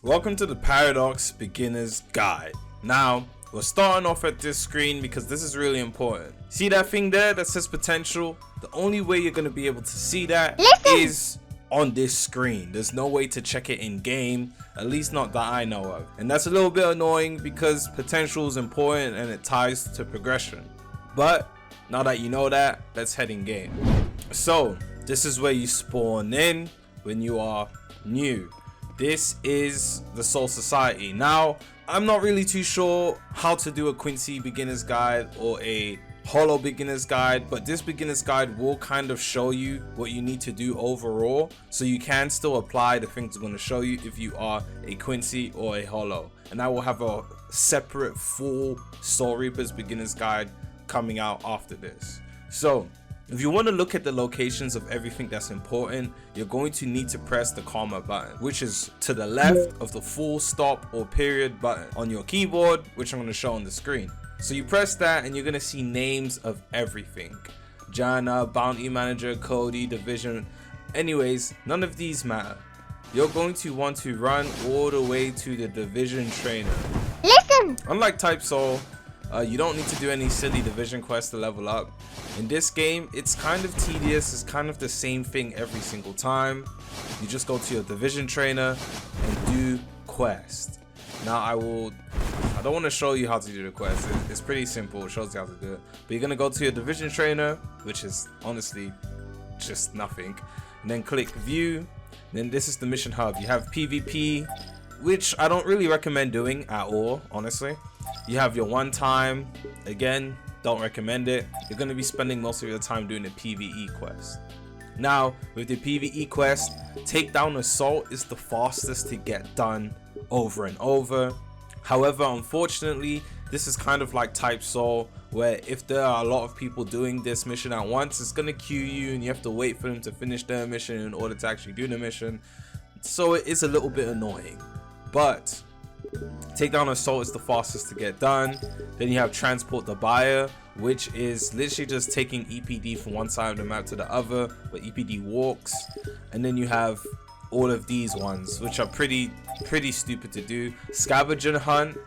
Welcome to the Paradox Beginner's Guide. Now, we're starting off at this screen because this is really important. See that thing there that says potential? The only way you're going to be able to see that is on this screen. There's no way to check it in game, at least not that I know of. And that's a little bit annoying because potential is important and it ties to progression. But now that you know that, let's head in game. So, this is where you spawn in when you are new. This is the Soul Society. Now, I'm not really too sure how to do a Quincy beginner's guide or a Holo beginner's guide, but this beginner's guide will kind of show you what you need to do overall, so you can still apply the things I'm going to show you if you are a Quincy or a Holo. And I will have a separate full Soul Reapers beginner's guide coming out after this. So if you want to look at the locations of everything that's important, you're going to need to press the comma button, which is to the left of the full stop or period button on your keyboard, which I'm going to show on the screen. So you press that and you're going to see names of everything. Jana, Bounty Manager, Cody, Division. Anyways, none of these matter. You're going to want to run all the way to the Division Trainer. Listen! Unlike Type Soul, you don't need to do any silly division quests to level up. In this game, it's kind of tedious. It's kind of the same thing every single time. You just go to your division trainer and do quest. Now I don't want to show you how to do the quest. It's pretty simple. It shows you how to do it. But you're going to go to your division trainer, which is honestly just nothing. And then click view. Then this is the mission hub. You have PvP, which I don't really recommend doing at all, honestly. You have your one time, again, don't recommend it. You're going to be spending most of your time doing the PvE quest. Now, with the PvE quest, take down assault is the fastest to get done over and over. However, unfortunately, this is kind of like Type Soul, where if there are a lot of people doing this mission at once, it's going to queue you and you have to wait for them to finish their mission in order to actually do the mission. So it is a little bit annoying, but Takedown Assault is the fastest to get done. Then you have Transport the Buyer, which is literally just taking EPD from one side of the map to the other, but EPD walks. And then you have all of these ones, which are pretty stupid to do. Scavenger Hunt,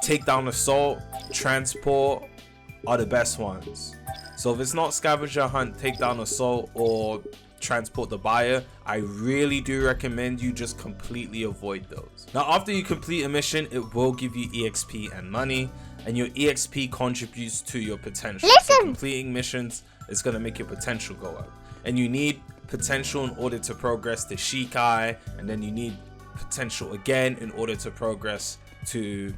Takedown Assault, Transport are the best ones. So if it's not Scavenger Hunt, Takedown Assault, or Transport the Buyer, I really do recommend you just completely avoid those. Now, after you complete a mission, it will give you EXP and money, and your EXP contributes to your potential. So completing missions is going to make your potential go up, and you need potential in order to progress to Shikai, and then you need potential again in order to progress to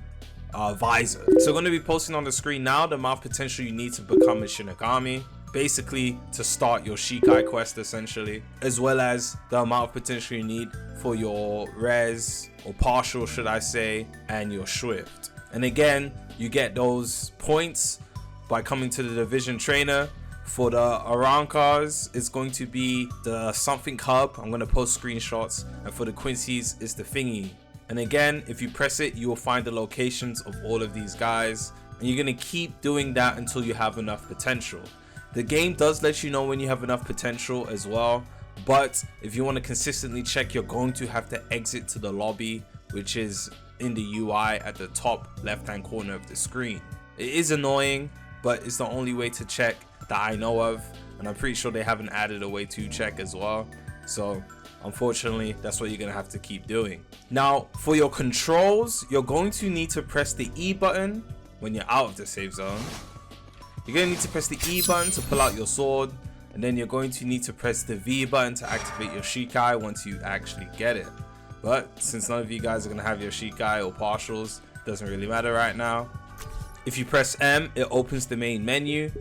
Visor. So I'm going to be posting on the screen now the amount of potential you need to become a Shinigami, basically to start your Shikai quest essentially, as well as the amount of potential you need for your res, or partial should I say, and your swift. And again, you get those points by coming to the division trainer. For the Arancars, it's going to be the something hub. I'm going to post screenshots. And for the Quincy's, it's the thingy. And again, if you press it, you will find the locations of all of these guys, and you're going to keep doing that until you have enough potential. The game does let you know when you have enough potential as well, but if you want to consistently check, you're going to have to exit to the lobby, which is in the UI at the top left hand corner of the screen. It is annoying, but it's the only way to check that I know of, and I'm pretty sure they haven't added a way to check as well. So unfortunately, that's what you're going to have to keep doing. Now, for your controls, you're going to need to press the E button when you're out of the save zone. You're going to need to press the E button to pull out your sword, and then you're going to need to press the V button to activate your Shikai once you actually get it. But since none of you guys are going to have your Shikai or partials, it doesn't really matter right now. If you press M, it opens the main menu.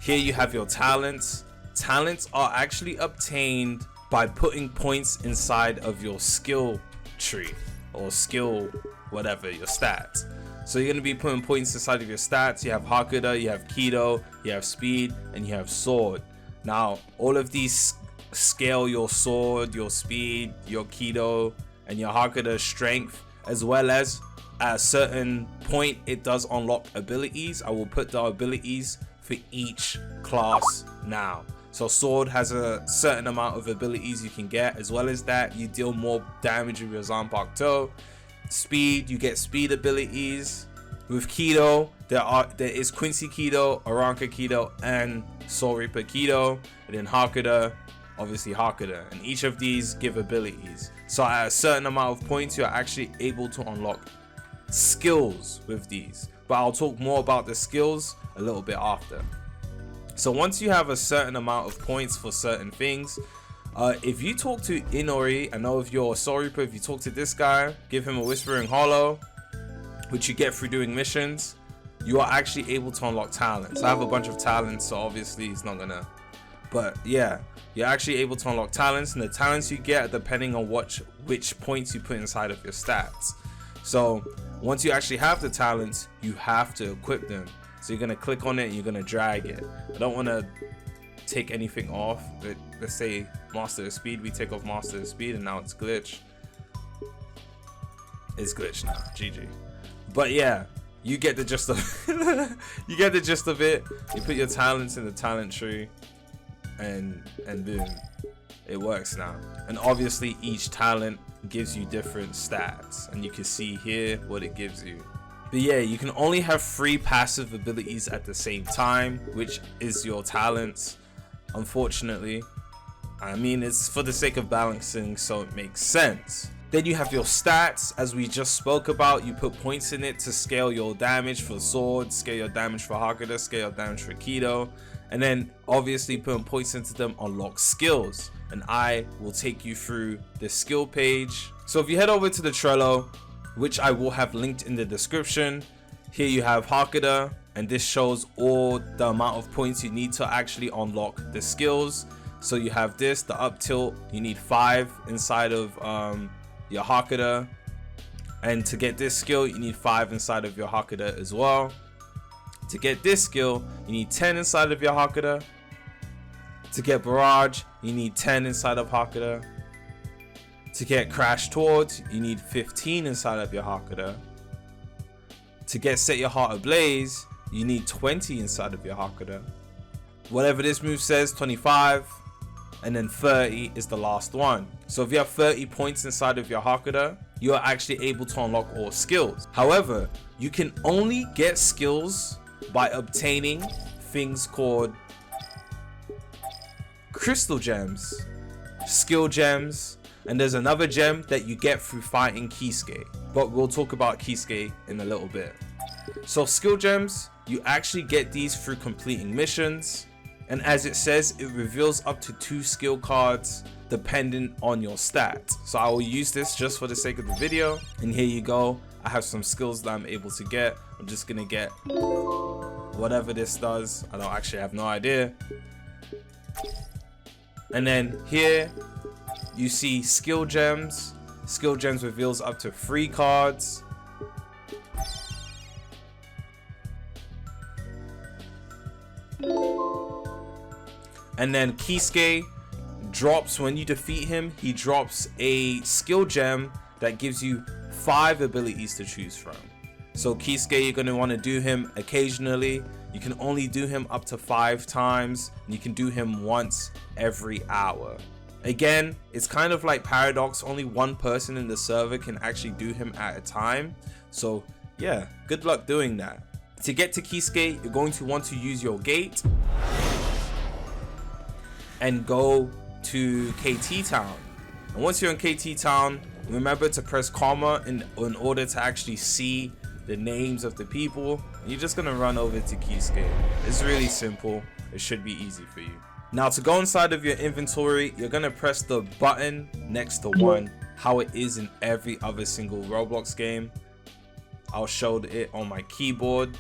Here you have your talents. Talents are actually obtained by putting points inside of your skill tree, or skill whatever, your stats. So you're going to be putting points inside of your stats. You have Hakuda, you have Kido, you have Speed, and you have Sword. Now, all of these scale your Sword, your Speed, your Kido, and your Hakuda strength, as well as at a certain point, it does unlock abilities. I will put the abilities for each class now. So sword has a certain amount of abilities you can get. As well as that, you deal more damage with your Zanpakuto. Speed, you get speed abilities. With Kido, there is Quincy Kido, Aranka Kido, and Soul Reaper Kido. And then Hakuda, obviously Hakuda. And each of these give abilities. So at a certain amount of points, you're actually able to unlock skills with these. But I'll talk more about the skills a little bit after. So once you have a certain amount of points for certain things, if you talk to Inori, I know if you're a Soul Reaper, if you talk to this guy, give him a Whispering Hollow, which you get through doing missions, you are actually able to unlock talents. I have a bunch of talents, so obviously it's not gonna, but yeah, you're actually able to unlock talents, and the talents you get depending on which points you put inside of your stats. So once you actually have the talents, you have to equip them. So you're gonna click on it and you're gonna drag it. I don't want to take anything off, but let's say Master of Speed, we take off Master of Speed and now it's glitched. It's glitched now, GG. But yeah, you get the gist of you get the gist of it. You put your talents in the talent tree, and boom, it works now. And obviously each talent gives you different stats, and you can see here what it gives you. But yeah, you can only have 3 passive abilities at the same time, which is your talents, unfortunately. I mean, it's for the sake of balancing, so it makes sense. Then you have your stats, as we just spoke about. You put points in it to scale your damage for sword, scale your damage for Hakuda, scale your damage for Kido, and then obviously putting points into them unlocks skills. And I will take you through the skill page. So if you head over to the Trello, which I will have linked in the description, here you have Hakuda, and this shows all the amount of points you need to actually unlock the skills. So you have this, the up tilt, you need 5 inside of your Hakuda, and to get this skill you need 5 inside of your Hakuda as well. To get this skill you need 10 inside of your Hakuda. To get Barrage you need 10 inside of Hakuda. To get Crash Towards you need 15 inside of your Hakuda. To get Set Your Heart Ablaze you need 20 inside of your Hakuda. Whatever this move says, 25, and then 30 is the last one. So if you have 30 points inside of your Hakuda, you are actually able to unlock all skills. However, you can only get skills by obtaining things called crystal gems, skill gems, and there's another gem that you get through fighting Kisuke, but we'll talk about Kisuke in a little bit. So skill gems, you actually get these through completing missions, and as it says, it reveals up to 2 skill cards dependent on your stats. So I will use this just for the sake of the video, and here you go. I have some skills that I'm able to get. I'm just gonna get whatever this does. I don't actually have no idea. And then here you see skill gems. Skill gems reveals up to 3 cards. And then Kisuke drops, when you defeat him, he drops a skill gem that gives you 5 abilities to choose from. So Kisuke, you're going to want to do him occasionally. You can only do him up to 5 times, and you can do him once every hour. Again, it's kind of like Paradox, only 1 person in the server can actually do him at a time. So yeah, good luck doing that. To get to Kisuke, you're going to want to use your gate and go to KT Town. And once you're in KT Town, remember to press comma in order to actually see the names of the people. And you're just gonna run over to Kisuke. It's really simple. It should be easy for you. Now to go inside of your inventory, you're gonna press the button next to 1, how it is in every other single Roblox game. I'll show it on my keyboard.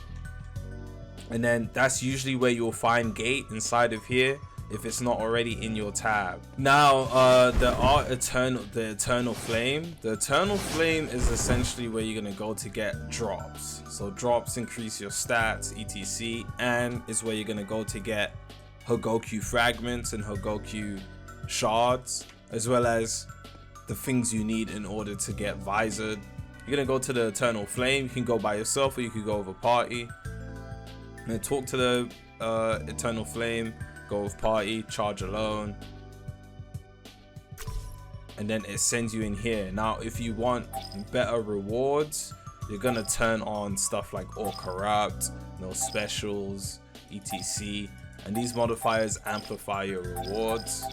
And then that's usually where you'll find gate inside of here, if it's not already in your tab. Now there are the eternal flame. The eternal flame is essentially where you're gonna go to get drops. So drops increase your stats, etc, and is where you're gonna go to get Hogoku fragments and Hogoku shards, as well as the things you need in order to get visored. You're gonna go to the eternal flame. You can go by yourself or you can go with a party and talk to the eternal flame. go with party, charge alone, and then it sends you in here. Now if you want better rewards, you're gonna turn on stuff like all corrupt, no specials, etc, and these modifiers amplify your rewards.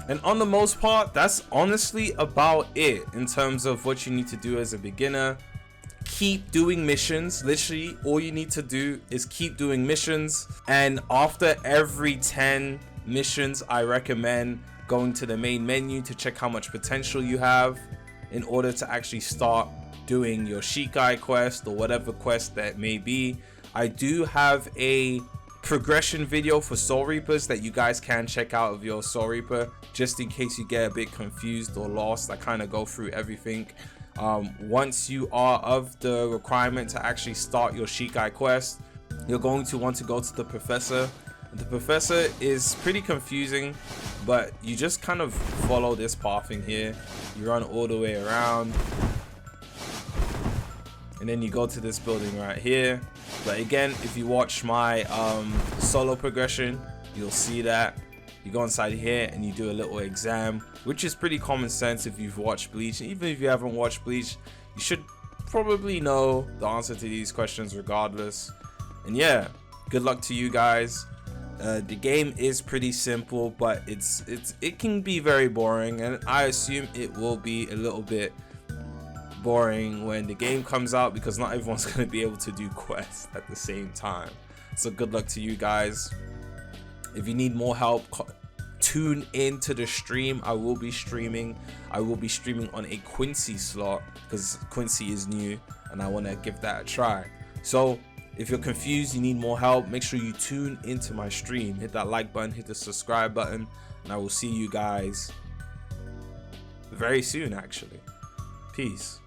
And on the most part, that's honestly about it in terms of what you need to do as a beginner. Keep doing missions. Literally all you need to do is keep doing missions, and after every 10 missions, I recommend going to the main menu to check how much potential you have in order to actually start doing your Shikai quest or whatever quest that may be. I do have a progression video for Soul Reapers that you guys can check out of your Soul Reaper, just in case you get a bit confused or lost. I kind of go through everything. Once you are of the requirement to actually start your Shikai quest, you're going to want to go to the professor. The professor is pretty confusing, but you just kind of follow this path in here. You run all the way around, and then you go to this building right here. But again, if you watch my solo progression, you'll see that you go inside here and you do a little exam, which is pretty common sense if you've watched Bleach. And even if you haven't watched Bleach, you should probably know the answer to these questions regardless. And yeah, good luck to you guys. The game is pretty simple, but it can be very boring, and I assume it will be a little bit boring when the game comes out, because not everyone's going to be able to do quests at the same time. So good luck to you guys. If you need more help, tune in to the stream. I will be streaming on a Quincy slot, because Quincy is new and I want to give that a try. So if you're confused, you need more help, make sure you tune into my stream. Hit that like button, hit the subscribe button, and I will see you guys very soon actually. Peace.